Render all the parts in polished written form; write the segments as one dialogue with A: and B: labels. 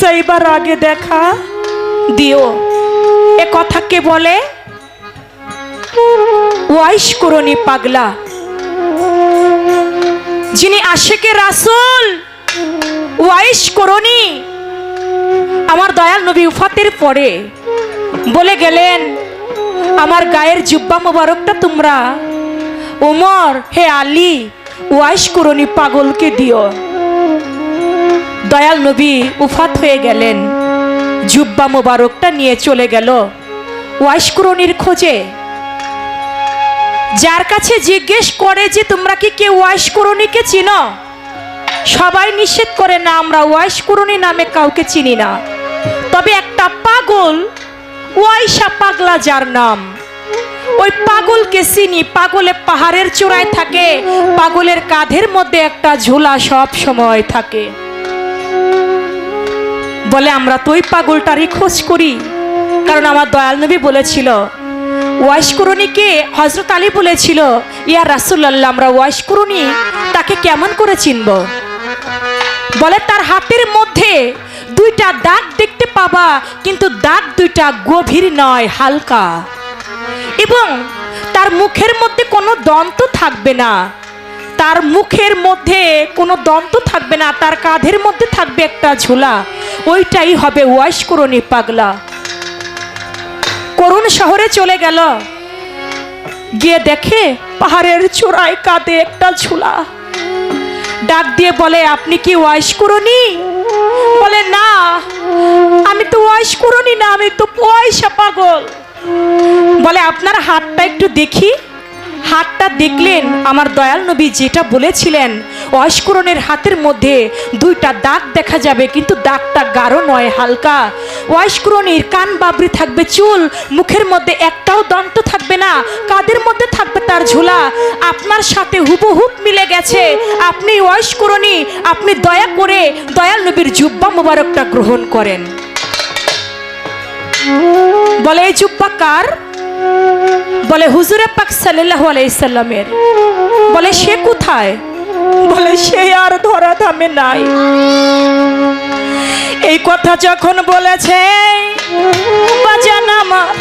A: যাইবার আগে দেখা দিও। এ কথা কে বলে? ওয়াইশ করণী পাগলা, যিনি আশিকে রাসূল ওয়াইশ করণী। আমার দয়াল নবী উফাতের পরে বলে গেলেন, আমার গায়ের জুব্বা মোবারকটা তোমরা ওমর, হে আলী, ওয়াইশ করণী পাগলকে দিও। দয়াল নবী উফাত হয়ে গেলেন, জুব্বা মোবারকটা নিয়ে চলে গেল ওয়াইশ করণীর খোঁজে। যার কাছে জিজ্ঞেস করে যে তোমরা কি কেউ ওয়াইশ করণীকে চিনো, সবাই নিষেধ করে না, আমরা ওয়াইশ করণী নামে কাউকে চিনি না। তবে একটা পাগল, ওয়াইশা পাগলা যার নাম, ওই পাগলকে চিনি। পাগলে পাহাড়ের চূড়ায় থাকে, পাগলের কাঁধের মধ্যে একটা ঝোলা সব সময় থাকে। বলে আমরা তো ওই পাগলটারই খোঁজ করি, কারণ আমার দয়াল নবী বলেছিল ওয়াইশ করণীকে, হযরত আলী বলেছিল, ইয়া রাসূলুল্লাহ, আমরা ওয়াইশ করণী তাকে কেমন করে চিনব? বলে তার হাতের মধ্যে দুইটা দাগ দেখতে পাবা, কিন্তু দাগ দুইটা গভীর নয়, হালকা, এবং তার মুখের মধ্যে কোনো দন্ত থাকবে না। তার মুখের মধ্যে কোনো দন্ত থাকবে না, তার কাঁধের মধ্যে থাকবে একটা ঝোলা, ওইটাই হবে ওয়াইশ করণী পাগলা। করুণ শহরে চলে গেল, গিয়ে দেখে পাহাড়ের চূড়ায় কাঁধে একটা ঝোলা। ডাক দিয়ে বলে, আপনি কি ওয়াইশ করণী? বলে না, আমি তো ওয়াইশ করণী না, আমি তো ওয়াইশা পাগল। বলে আপনার হাতটা একটু দেখি। হাতটা দেখলেন, আমার দয়াল নবী যেটা বলেছিলেন, ওয়াইশ করণীর হাতের মধ্যে দুইটা দাগ দেখা যাবে, কিন্তু দাগটা গাঢ় নয়, হালকা। ওয়াইশ করণীর কান বাবরি থাকবে, চুল, মুখের মধ্যে একটাও দন্ত থাকবে না, কাঁধের মধ্যে থাকবে তার ঝোলা। আপনার সাথে হুবহুব মিলে গেছে, আপনি ওয়াইশ করণী, আপনি দয়া করে দয়াল নবীর জুব্বা মোবারকটা গ্রহণ করেন। বলে এই জুব্বা কার? বলে হুজুরে পাক সাল্লাল্লাহু আলাইহি সাল্লামের। বলে সে কোথায়? বলে সে আর ধরা ধামে নাই। এই কথা যখন বলেছে, বাজান আমার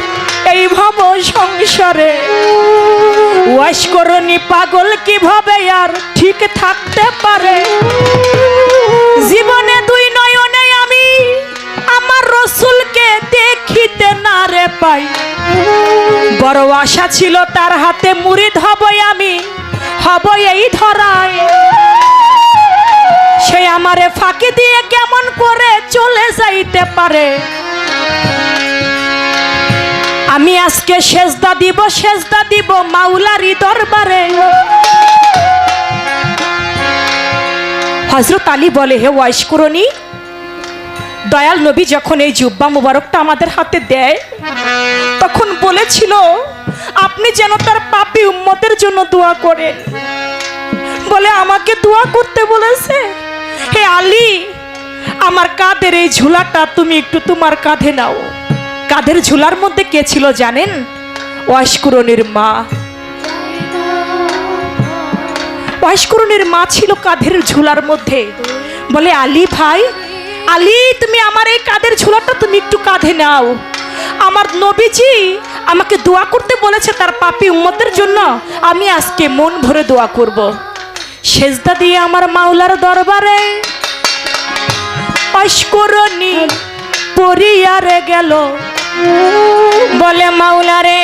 A: এই ভব সংসারে ওয়াইশ করণী পাগল কিভাবে আর ঠিক থাকতে পারে? জীবনে দুই নয়নে আমি আমার রাসূলকে দেখিতে না রে পাই, বড় আশা ছিল তার হাতে মুরিদ হবই আমি, হব এই ধরায়। সে আমারে ফাঁকি দিয়ে কেমন করে চলে যাইতে পারে? আমি আজকে সেজদা দিব মাওলারি দরবারে। হযরত আলী বলে, হে ওয়াইশ করণী, দয়াল নবী যখন এই জুব্বা মোবারকটা আমাদের হাতে দেয়, তখন বলেছিল আপনি যেন তার পাপী উম্মতের জন্য দোয়া করেন। বলে আমাকে দোয়া করতে বলেছে? হে আলী, আমার কাঁধের এই ঝুলাটা তুমি একটু তোমার কাঁধে নাও। কাঁধের ঝুলার মধ্যে কে ছিল জানেন? ওয়াইশ করণীর মা। ওয়াইশ করণীর মা ছিল কাঁধের ঝুলার মধ্যে। বলে আলী ভাই, আলী, তুমি আমার এই কাঁধের ঝুলাটা তুমি একটু কাঁধে নাও। আমার নবীজি আমাকে দোয়া করতে বলেছে তার পাপী উম্মতের জন্য, আমি আজকে মন ভরে দোয়া করব। সেজদা দিয়ে আমার মাওলার দরবারে ওয়াইশ করণী পরিয়ারে গেল। বলে মাওলারে,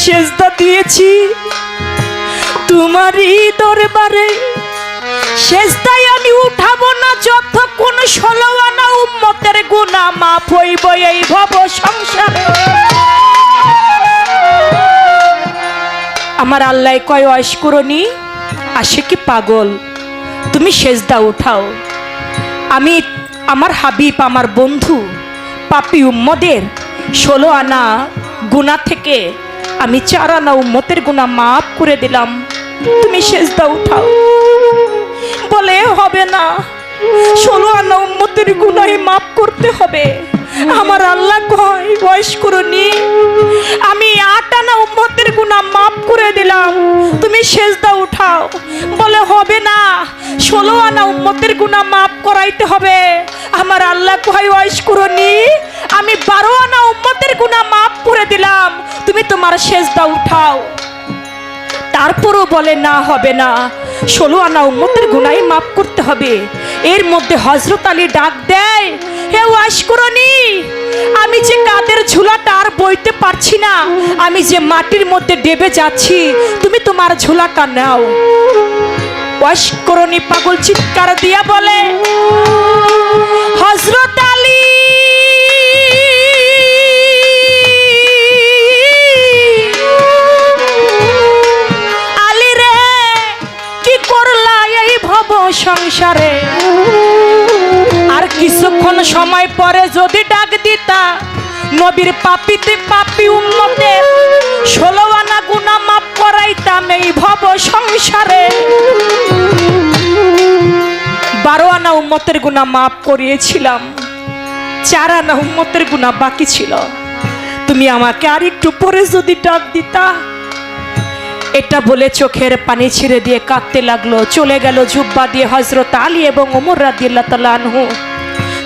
A: সেজদা দিয়েছি তোমারই দরবারে, সেজদায় আমি উঠাবো না যতক্ষণ 16 আনা উম্মতের গুনাহ মাফ হইব এই ভব সংসারে। আমার আল্লাহ কয়, ওয়াইশ করণী আশিকি পাগল, তুমি সেজদা উঠাও। আমি আমার হাবিব, আমার বন্ধু পাপী উম্মদের 16 আনা গুনাহ থেকে আমি 4 আনা উম্মতের গুনাহ মাফ করে দিলাম, তুমি সেজদা উঠাও। বলে হবে না, 16 আনা উম্মতের গুনাহ মাফ করতে হবে। আমার আল্লাহ কয় ওয়াশ করনি, আমি 8 আনা উম্মতের গুনাহ মাফ করে দিলাম, তুমি সেজদা উঠাও। বলে হবে না, 16 আনা উম্মতের গুনাহ মাফ করাইতে হবে। আমার আল্লাহ কয় ওয়াশ করনি, আমি 12 আনা উম্মতের গুনাহ মাফ করে দিলাম, তুমি তোমার সেজদা উঠাও। তারপরও বলে না হবে না, 16 আনা উম্মতের গুনাহ মাফ করতে হবে। এর মধ্যে হযরত আলী ডাক দেয়, হে ওয়াশ করনি, আমি যে কাদের ঝুলাটা আর বইতে পারছি না, আমি যে মাটির মধ্যে ডেবে যাচ্ছি, তুমি তোমার ঝুলাটা নাও। ওয়াশ করনি পাগল চিৎকার দিয়া বলে, হযরত আলী সংসারে, আর কিছুক্ষণ সময় পরে যদি ডাক দিতা, নবীর পাপীতে পাপী উম্মতের 16 আনা গুনাহ মাফ করাইতাম এই ভব সংসারে। 12 আনা উম্মতের গুনাহ মাফ করিয়েছিলাম, 4 আনা উম্মতের গুনাহ বাকি ছিল, তুমি আমাকে আর একটু পরে যদি ডাক দিতা। এটা বলে চোখের পানি ছিঁড়ে দিয়ে কাঁদতে লাগলো। চলে গেল জুব্বা দিয়ে হযরত আলী এবং ওমর রাদিয়াল্লাহু তাআলা আনহু।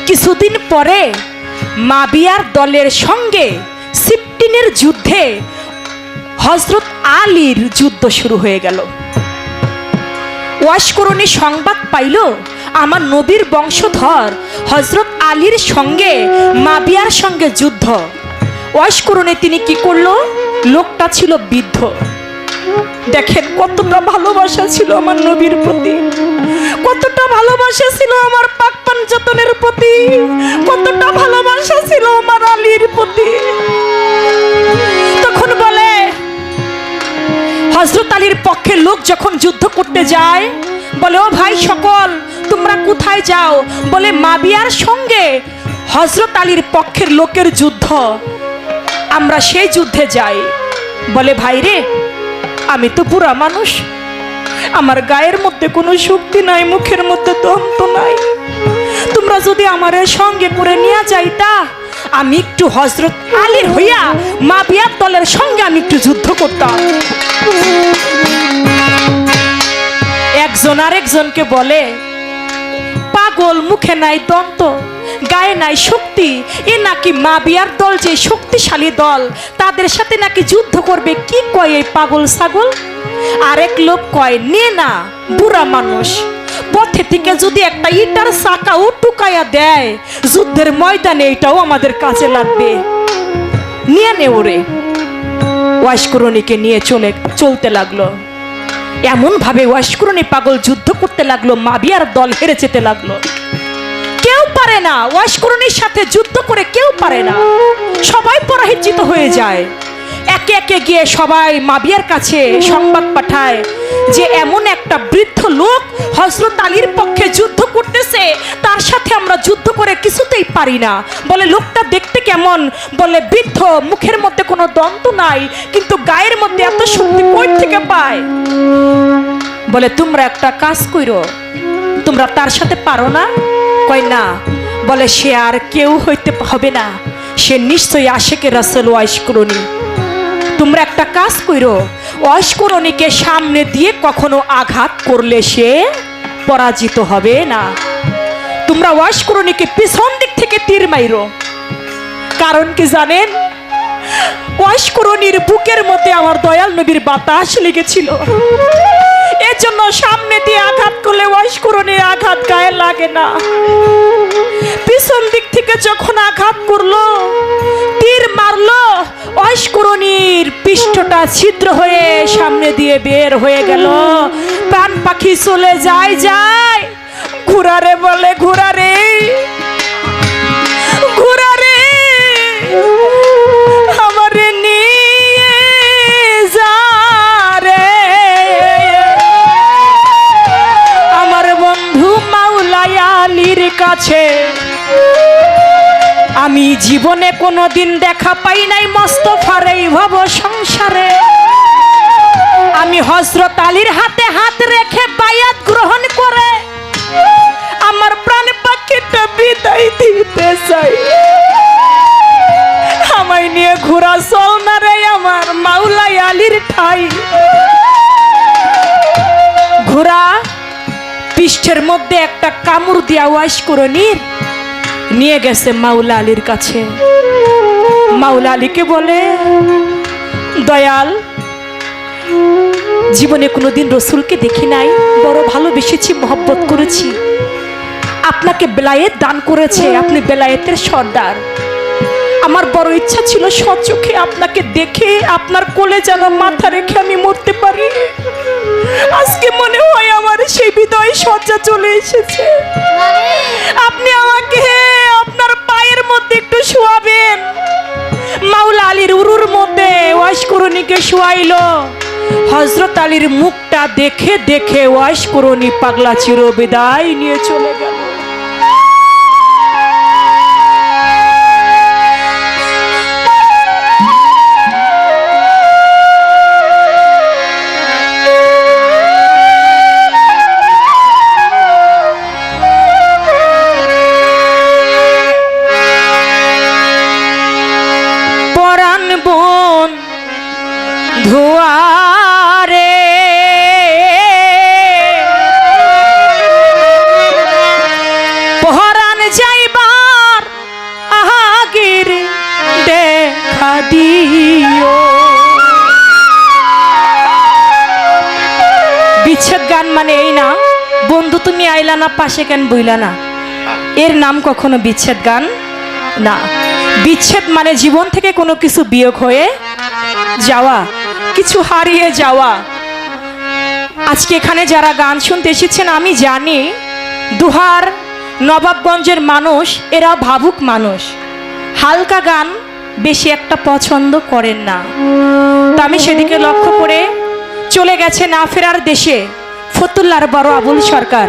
A: কিছুদিন পরে মাবিয়ার দলের সঙ্গে সিফটিনের যুদ্ধে হযরত আলীর যুদ্ধ শুরু হয়ে গেল। ওয়াশ করনি সংবাদ পাইল আমার নবীর বংশধর হযরত আলীর সঙ্গে মাবিয়ার সঙ্গে যুদ্ধ। ওয়াশ করনি তিনি কি করলো, লোকটা ছিল বৃদ্ধ। দেখেন কতটা ভালোবাসা ছিল আমার নবীর প্রতি, কতটা ভালোবাসা ছিল আমার পাক পাঞ্জাতনের প্রতি, কতটা ভালোবাসা ছিল আমার আলীর প্রতি। তখন বলে হযরত আলীর পক্ষে লোক যখন যুদ্ধ করতে যায়, বলে ও ভাই সকল তোমরা কোথায় যাও? বলে মাবিয়ার সঙ্গে হযরত আলীর পক্ষের লোকের যুদ্ধ, আমরা সেই যুদ্ধে যাই। বলে ভাই রে, আমি তো বুড়া মানুষ, আমার গায়ের মধ্যে কোনো শক্তি নাই, মুখের মধ্যে দম তো নাই, তোমরা যদি আমার সঙ্গে করে নিয়ে যাইতা, আমি একটু হযরত আলীর হইয়া মাবিয়ার দলের সঙ্গে আমি একটু যুদ্ধ করতাম। একজন আরেকজনকে বলে, পাগল, মুখে নাই দন্ত, গায়ে নাই শক্তি, এ নাকি মাবিয়ার দল যে শক্তিশালী দল, তাদের সাথে নাকি যুদ্ধ করবে, কি কয় এই পাগল ছাগল। আরেক লোক কয়, নে না, বুড়া মানুষ, পথে থেকে যদি একটা ইটার চাকাও টুকাইয়া দেয় যুদ্ধের ময়দানে, এটাও আমাদের কাজে লাগবে, নিয়ে নে ওরে। ওয়াশ করনিকে নিয়ে চলতে লাগলো। এমন ভাবে ওয়াশ করনি পাগল যুদ্ধ করতে লাগলো, মাবিয়ার দল হেরে যেতে লাগলো। কেউ পারে না, ওয়াশ করনির সাথে যুদ্ধ করে কেউ পারে না, সবাই পরাজিত হয়ে যায়। একে একে গিয়ে সবাই মাবিয়ার কাছে সংবাদ পাঠায় যে এমন একটা বৃদ্ধ লোক হযরত আলীর পক্ষে যুদ্ধ করতেছে, তার সাথে আমরা যুদ্ধ করে কিছুতেই পারি না। বলে লোকটা দেখতে কেমন? বলে বৃদ্ধ, মুখের মধ্যে কোনো দন্ত নাই, কিন্তু গায়ের মধ্যে এত শক্তি কই থেকে পায়? বলে তোমরা একটা কাজ কইরো, তোমরা তার সাথে পারো না? কয় না। বলে সে আর কেউ হইতে হবে না, সে নিশ্চয়ই আশিকে রাসূল ওয়াশ করনি। তোমরা একটা কাজ কইরো, ওয়াশ করনিকে সামনে দিয়ে কখনো আঘাত করলে সে পরাজিত হবে না। তোমরা ওয়াশ করনিকে পিছন দিক থেকে তীর মাইরো। কারণ কি জানেন? ওয়াশ করনির বুকের মধ্যে আমার দয়াল নবীর বাতাস লেগেছিল, এজন্য সামনে দিয়ে আঘাত করলে ওয়াশ করনির আঘাত গায়ে লাগে না। পিছন দিক থেকে যখন আঘাত করলো, তীর মারলো, ওয়াশ করনির পৃষ্ঠটা ছিদ্র হয়ে সামনে দিয়ে বের হয়ে গেল। প্রাণ পাখি চলে যায় যায়, ঘুরারে বলে ঘুরারে, ঘুরারে আমারে নিয়ে যা রে, আমার বন্ধু মাওলাই আলীর কাছে। আমি জীবনে কোনোদিন দেখা পাই নাই মোস্তফার এই ভব সংসারে, আমি হযরত আলীর হাতে হাত রেখে বায়াত গ্রহণ করে আমার প্রাণ পাখিটা বিদায় দিতে চাই। আমায় নিয়ে ঘোরা চল না রে আমার মাওলাই আলীর ঠাই। ঘোড়া পৃষ্ঠের মধ্যে একটা কামড় দিয়া ওয়াইশ করণীর নিয়ে গেছে মাওলা আলীর কাছে। মাওলা আলীকে বলে, দয়াল, জীবনে কোনোদিন রসুলকে দেখি নাই, বড় ভালোবেসেছি, মহব্বত করেছি, আপনাকে বেলায়েত দান করেছে, আপনি বেলায়েতের সর্দার। আমার বড় ইচ্ছা ছিল সচোখে আপনাকে দেখে আপনার কোলে যেন মাথা রেখে আমি মরতে পারি। আজকে মনে হয় আমার সেই বিদায় শয্যা চলে এসেছে। আপনি আমাকে আপনার পায়ের মধ্যে একটু শোয়াবেন। মাওলা আলীর উরুর মধ্যে ওয়াইশ করণীকে শোয়াইলো। হযরত আলীর মুখটা দেখে দেখে ওয়াইশ করণী পাগলা চির বিদায় নিয়ে চলে গেল। ধোয়ারে পহরান যাইবার আগের দেখা দিও। বিচ্ছেদ গান মানে এই না, বন্ধু তুমি আইলা না পাশে কেন বইলা না, এর নাম কখনো বিচ্ছেদ গান না। বিচ্ছেদ মানে জীবন থেকে কোনো কিছু বিয়োগ হয়ে যাওয়া, কিছু হারিয়ে যাওয়া। আজকে এখানে যারা গান শুনতে এসেছেন, আমি জানি দুহার নবাবগঞ্জের মানুষ এরা ভাবুক মানুষ, হালকা গান বেশি একটা পছন্দ করেন না। তো আমি সেদিকে লক্ষ্য করে চলে গেছে না ফেরার দেশে ফতুল্লার বড় আবুল সরকার,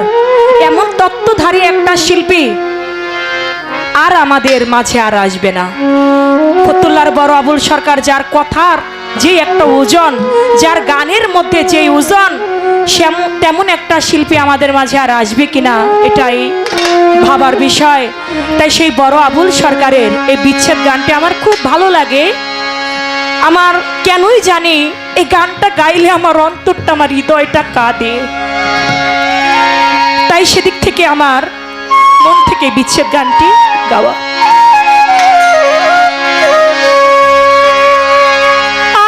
A: এমন তত্ত্বধারী একটা শিল্পী আর আমাদের মাঝে আর আসবে না। ফতুল্লার বড় আবুল সরকার, যার কথার যে একটা ওজন, যার গানের মধ্যে যে ওজন, তেমন একটা শিল্পী আমাদের মাঝে আর আসবে কিনা এটাই ভাবার বিষয়। তাই সেই বড় আবুল সরকারের এই বিচ্ছেদ গানটি আমার খুব ভালো লাগে। আমার কেনই জানি এই গানটা গাইলে আমার অন্তরটা, আমার হৃদয়টা কাঁদে। তাই সেদিক থেকে আমার মন থেকে বিচ্ছেদ গানটি গাওয়া।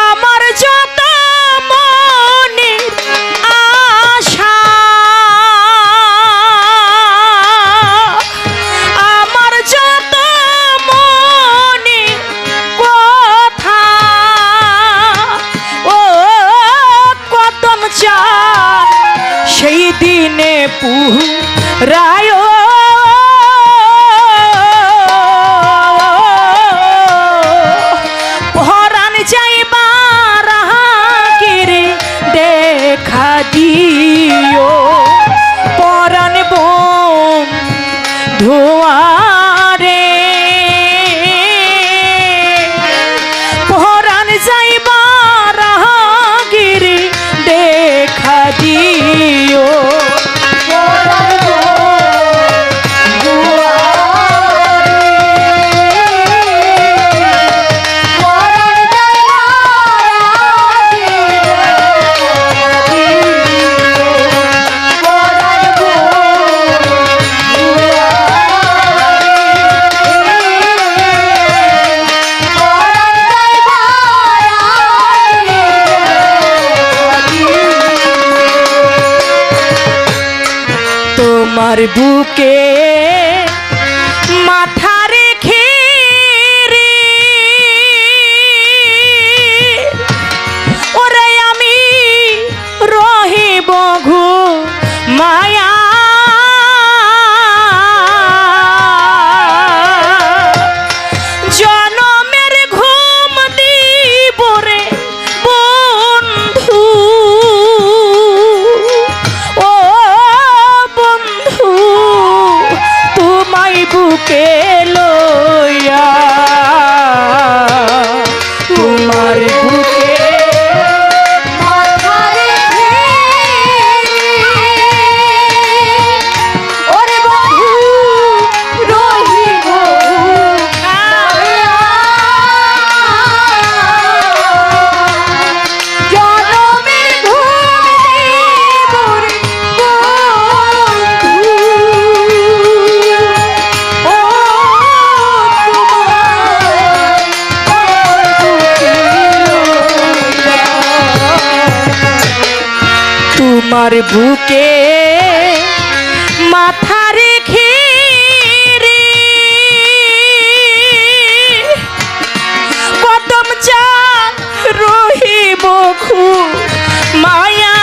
A: আমার যত মনের আশা, আমার যত মনের কথা, ও কদম চান সেই দিনে পুরায় দিও। পরাণ বন ধোয়ারে পরাণ যাইবার আগের দেখা দিও। তোমার বুকে মাথা রেখে ওরে আমি রহিব ঘু মায়া। জনমের ঘুম দিব রে বন্ধু, ও বন্ধু তোমার বুকে মাথা রেখে রে কদম চা রহিব খুব মায়া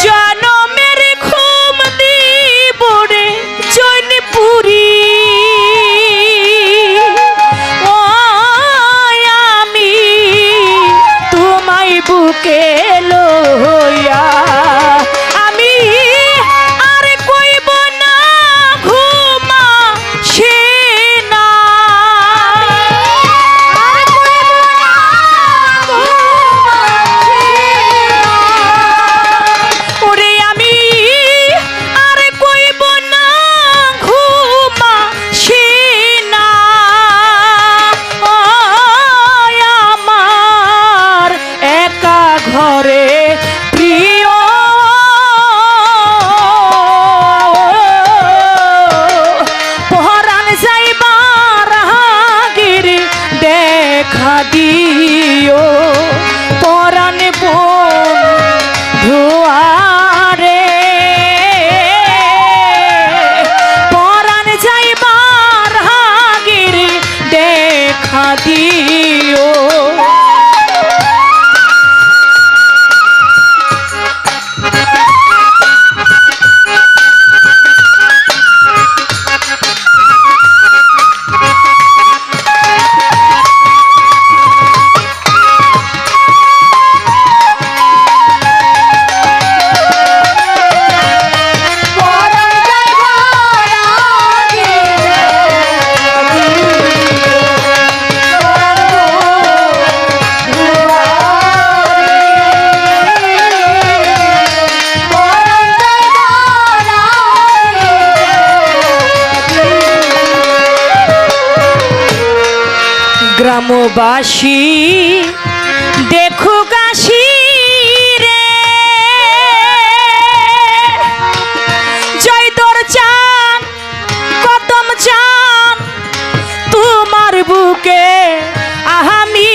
A: জনমের ঘুম দিব রে জৈনপুরী বুকে লইয়া আমি আর কইব না ঘুমা সে না ওরে আমি আর কইব না ঘুমা সে না আমার একা ঘরে প্রিয় পহরান যাইবার আগের দেখা দিও পরাণ বন্ধুয়ারে পরাণ যাইবার আগের দেখা দিও গ্রামবাসী দেখো গাছি রে জয়দর চান কদম চান তোমার বুকে আমি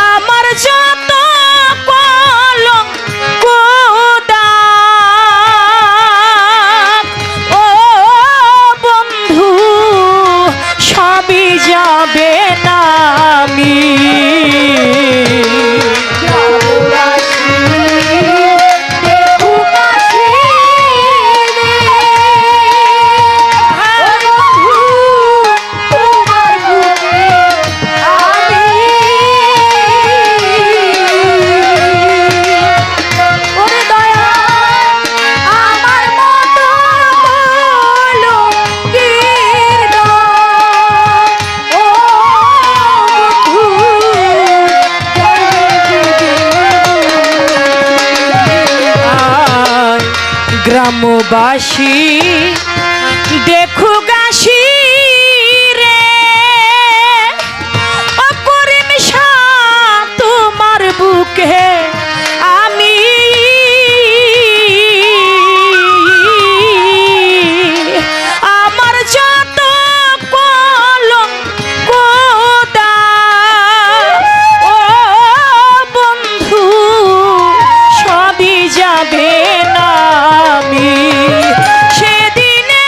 A: আমার যত কলঙ্ক যাবে না আমি গ্রামবাসী দেখো গাছি রে অপরিম তোমার বুকে আমি আমার যত কলঙ্ক ও বন্ধু সবই যাবে না আমি সেদিনে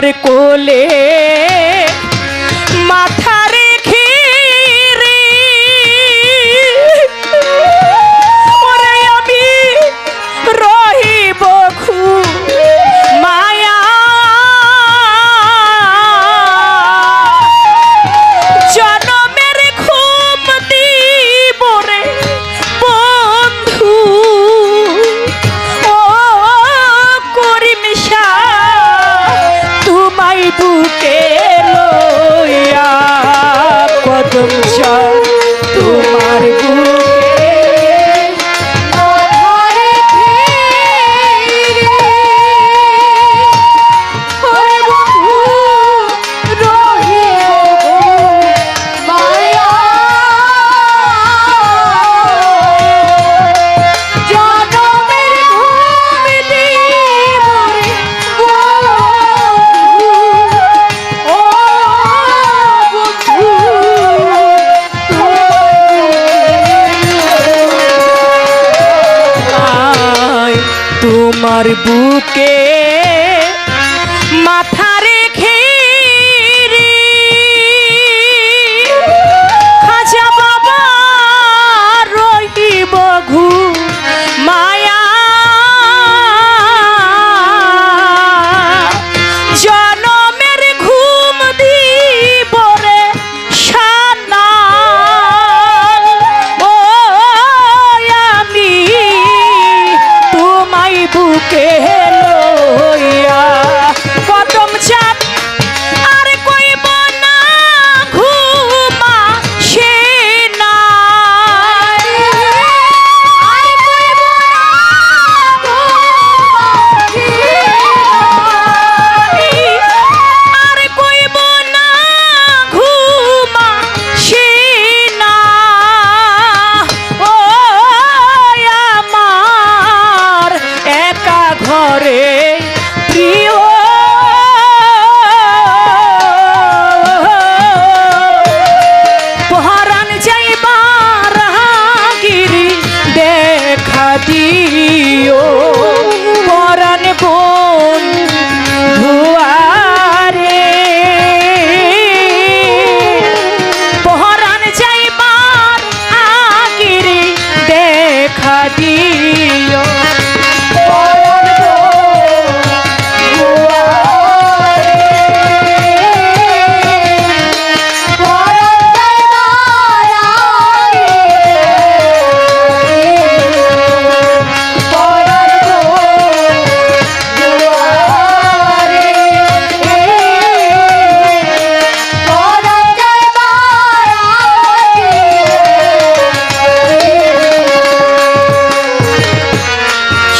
A: তোমার কোলে মাথা রেখে রে ওরে আমি রহিব খুব মায়া জনমের ঘুম দিব রে বন্ধু ও করিমশা তোমায় বুকে লইয়া কদম চার তোমার বুকে তোমার বুকে মাথা রেখে রে খাজা বাবা রহিব ঘু মায়া জনমের ঘুম দিব রে শানা ও আমি তোমায় বুকে লইয়া কদম চাঁদ আর কইব না ঘুমা সে না আর কইব না ঘুমা সে না ও আমার একা ঘরে প্রিয় পহরান যাইবার গিরি দেখা দিও পরাণ বোন ধুয়ারে পহরান যাইবার আগিরি দেখা দিও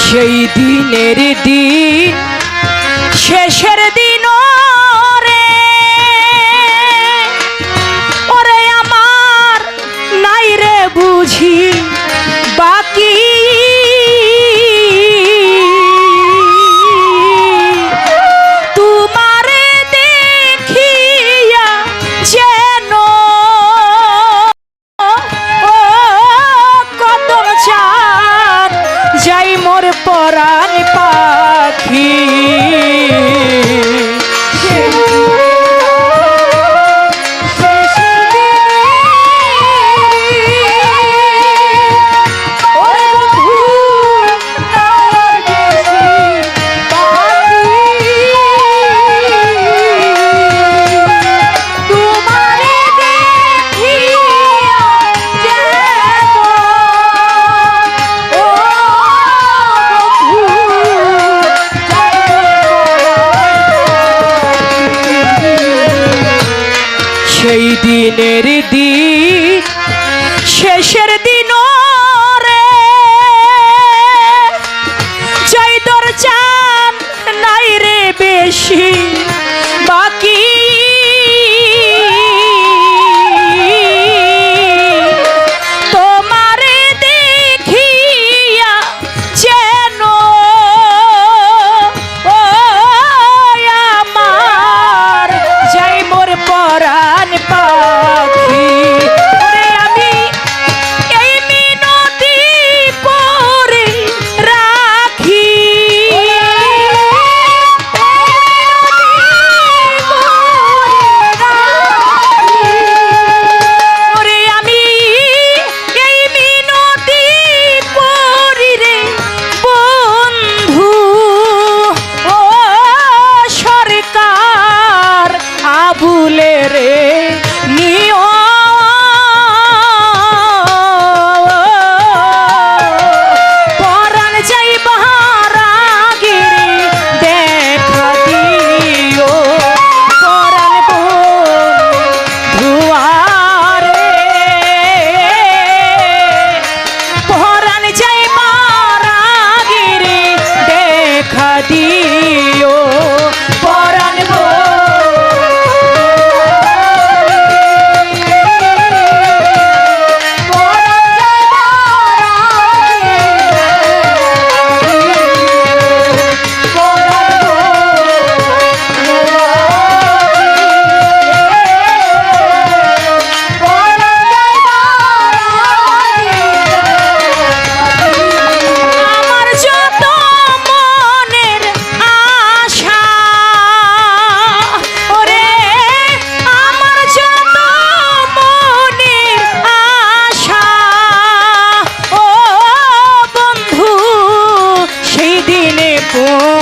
A: সেই দিনের দিন শেষের দিন রে ওরে আমার নাই রে বুঝি বাকি তোমারে দেখিয়া যেন ও কদম চাঁদ যাই মোর পরাণ পাখি
B: ও